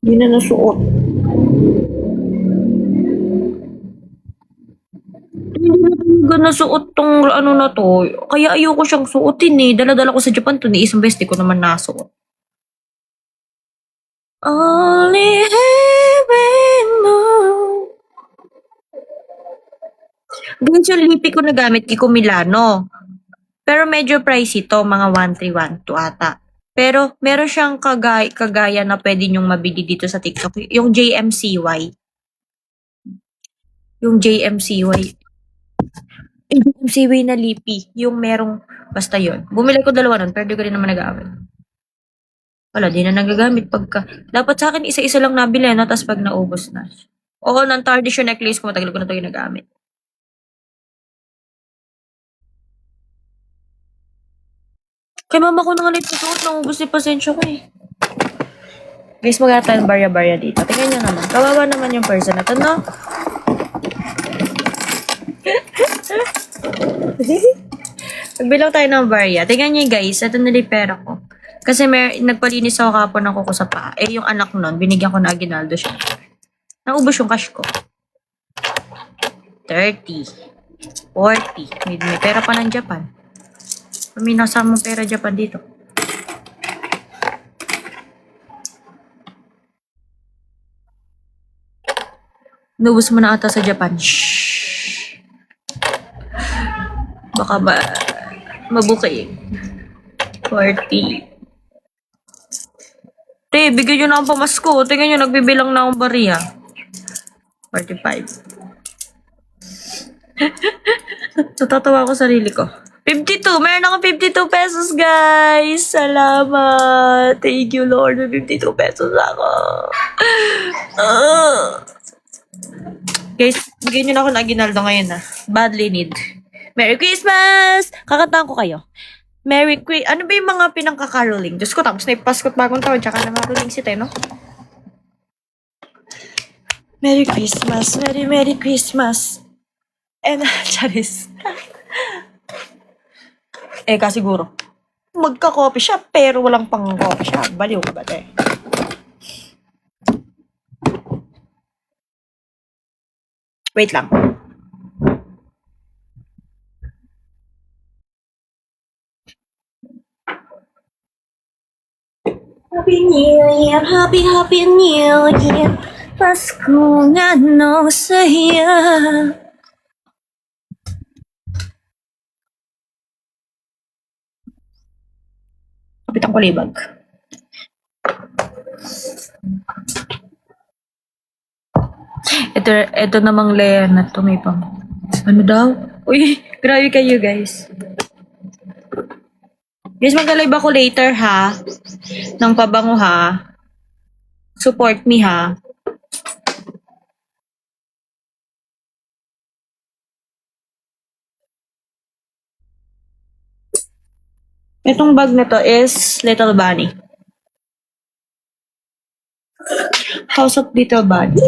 Hindi na nasuot. Hindi na talaga nasuot tong ano na 'to. Kaya ayoko siyang suotin, eh. Dala-dala ko sa Japan 'to, ni isang beses di ko naman nasuot. Only heaven knows. Guys, yung lipi ko na gamit Kiko Milano. Pero medyo pricey 'to, mga 1,312 ata. Pero meron siyang kagaya na pwede niyong mabili dito sa TikTok, yung JMCY. Yung JMCY. Yung JMCY na lipi, yung merong basta yun. Bumili ko dalawa nun, pero di ko rin naman nagamit. Wala, di na nagagamit pagka. Dapat sa akin, isa-isa lang nabili, no? Tapos pag naubos na. Oo, ng tarnish yung necklace ko, matagal ko na ito ginagamit. Kay mama ko na nga nagsusuot, naubos ni pasensya ko eh. Guys, magkakaroon tayo ng barya-barya dito. Tingnan nyo naman. Kawawa naman yung person na to, no? Nagbilang tayo ng barya. Tingnan nyo guys, ito na yung pera ko. Kasi nagpalinis ako kapon ng kuko sa paa. Eh, yung anak nun, binigyan ko na aginaldo siya. Naubos yung cash ko. 30. 40. May pera pa ng Japan. May nasamang pera Japan dito. Naubos mo na ata sa Japan. Shhh. Baka ba mabuki. 40. Te, bigyan nyo na akong pamasko. Tingnan nyo, nagbibilang na akong bariya. 45. Natatawa ako sarili ko. 52! Meron akong 52 pesos, guys! Salamat! Thank you, Lord. May 52 pesos ako. Guys, bigyan nyo na ako ng aginaldo ngayon, Badly need. Merry Christmas! Kakantahan ko kayo. Merry Christmas. Ano ba yung mga pinangkakaroling? Diyos ko, tapos na ipaskot bagong taon, tsaka na maroling si tayo, no? Merry Christmas. Merry Christmas. And, charis. Siguro. Magka-coffee shop, pero walang pang-coffee shop. Baliw ka ba, te? Wait lang. Happy New Year, Happy New Year. Pasko nga no saya. Kapit ang kulibag. Ito namang layer na to may pang. Ano daw? Uy, grabe kayo guys. Guys, mag-live ako later ha. Ng pabango ha. Support me ha. Itong bag na to is Little Bunny. House of Little Bunny.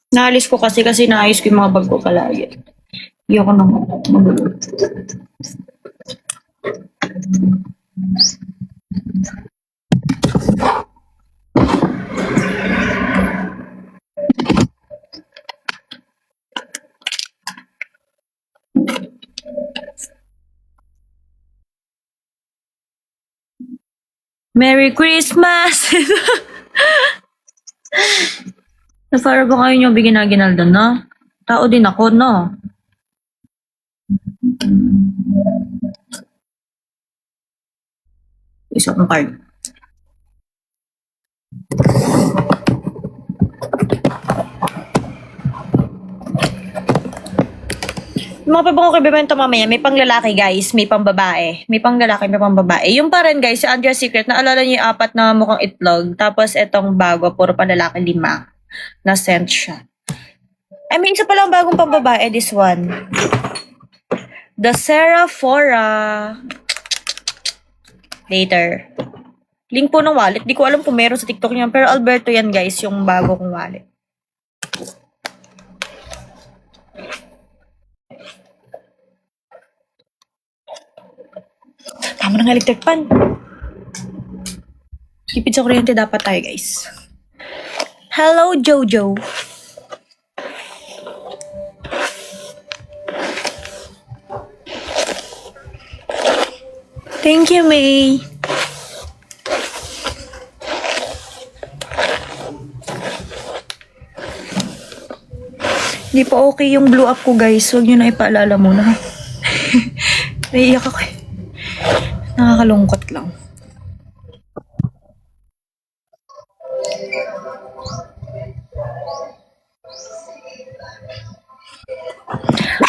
Naalis ko kasi naayos ko yung mga bag ko palagi. Ayoko nang magulo. Merry Christmas! Para ba kayo nyo bigyan na ginaldo, no? Tao din ako, no? Isa kong card. Mga pabango ko ibibenta mamaya, may pang lalaki guys, may pang babae. May pang lalaki, may pang babae. Yung pa rin guys, si Andrea's Secret, naalala niyo yung 4 na mukhang itlog. Tapos etong bago, puro pa lalaki 5. Na scent siya. I mean, isa pa lang bagong pang babae, this one. The Sephora. Later. Link po ng wallet. Di ko alam kung meron sa TikTok niya. Pero Alberto yan, guys. Yung bago kong wallet. Tama ng electric pan. Tipid sa kuryente dapat tayo, guys. Hello, Jojo. Thank you, May. Hindi pa okay yung blow up ko, guys. Huwag nyo na ipaalala muna. Naiiyak ako eh. Nakakalungkot lang.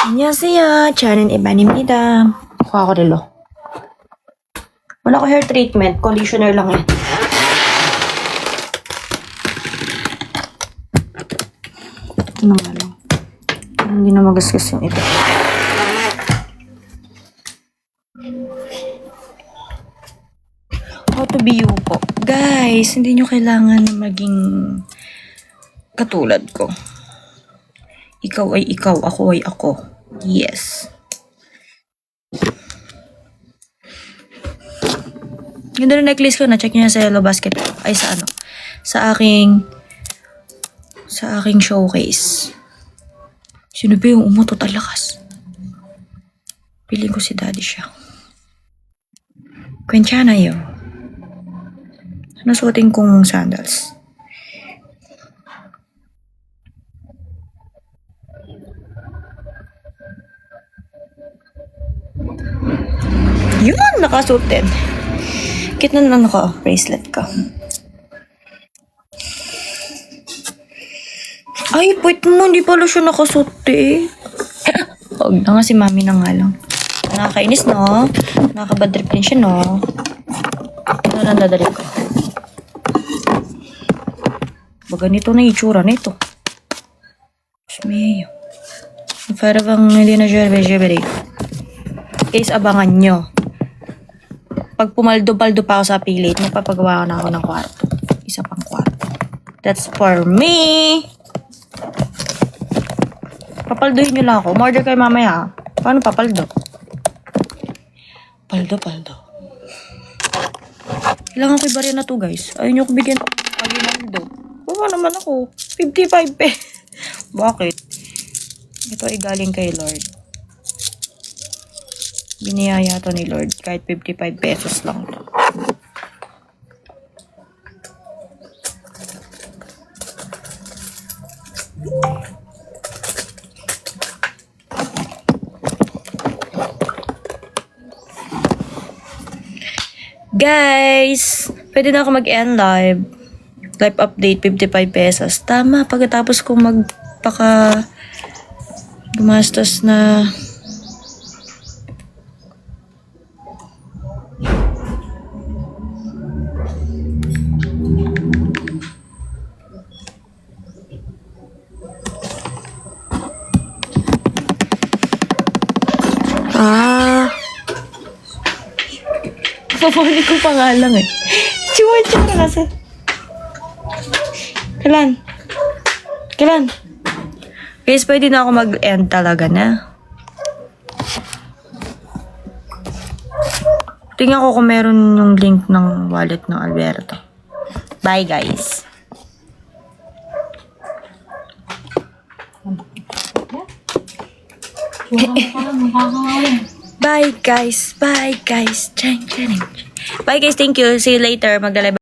안녕하세요. 저는 이반입니다. Kuha ko relo. Wala ko hair treatment. Conditioner lang eh. Ano nga lang. Hindi na magasgas yung ito. How to be you po. Guys, hindi nyo kailangan na maging katulad ko. Ikaw ay ikaw, ako ay ako. Yes. Ganda na necklace ko, na-check nyo na sa Yellow Basket. Ay, sa ano? Sa aking showcase. Sino ba yung umutot ang lakas? Piling ko si daddy siya. Kwensya na yun. Ano suotin kong sandals? Yun, nakasuot din. Kit na ano ko, bracelet ko. Ay, wait mo, hindi pala siya nakasuot eh. Huwag na nga, si mami na nga lang. Nakakainis, no? Nakakabad trip din siya, no? Ano lang dadali ko? Baga nito na itsura nito. Smiyo. Para bang hindi na jere-jere. Guys, abangan nyo. Pag pumaldo-paldo pa ako sa pilit, magpapagawa na ako ng kwarto. Isa pang kwarto. That's for me! Papaldohin nyo lang ako. Umorder kayo mamaya. Paano papaldo? Paldo. Kailangan ko iba rin na to, guys. Ayaw nyo ko bigyan ng paldo. Kuha naman ako. 55 eh. Bakit? Ito ay galing kay Lord. Biniyaya to ni Lord. Kahit 55 pesos lang to. Guys, pwede na ako mag-end live. Live update, 55 pesos. Tama, pagkatapos ko magpaka gumastos na papahuli ko pa nga lang eh. Chihuahua kasi. Kailan? Guys, pwede na ako mag-end talaga na. Tingnan ko kung meron yung link ng wallet ng Alberto. Bye, guys. Bye, guys. Bye, guys. Bye, guys. Thank you. See you later. Magdalay.